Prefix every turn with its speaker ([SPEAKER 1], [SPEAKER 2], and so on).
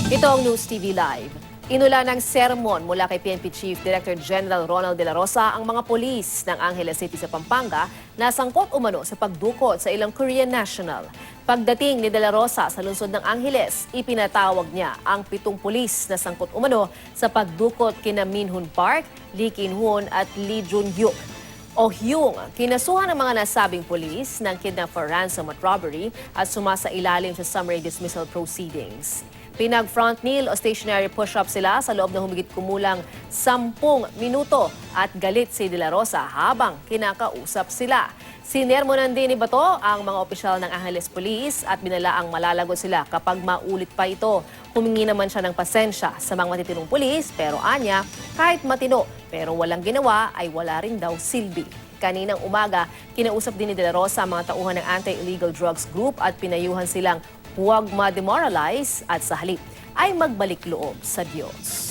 [SPEAKER 1] Ito ang News TV Live. Inula ng sermon mula kay PNP Chief Director General Ronald De La Rosa ang mga polis ng Angeles City sa Pampanga na sangkot umano sa pagdukot sa ilang Korean national. Pagdating ni De La Rosa sa lungsod ng Angeles, ipinatawag niya ang 7 pulis na sangkot umano sa pagdukot kina Min Hoon Park, Lee Kin Hoon at Lee Jun Hyuk. O Hyung, kinasuhan ng mga nasabing pulis ng kidnap for ransom at robbery at sumasailalim sa summary dismissal proceedings. Pinag-front kneel o stationary push-up sila sa loob ng humigit kumulang 10 minuto at galit si De La Rosa habang kinakausap sila. Sinermonan din ni Bato ang mga opisyal ng Angeles Police at binalaang malalagot sila kapag maulit pa ito. Humingi naman siya ng pasensya sa mga matitinong pulis pero anya, kahit matino pero walang ginawa ay wala rin daw silbi. Kaninang umaga, kinausap din ni De La Rosa ang mga tauhan ng Anti-Illegal Drugs Group at pinayuhan silang huwag ma-demoralize at sa halip ay magbalik loob sa Diyos.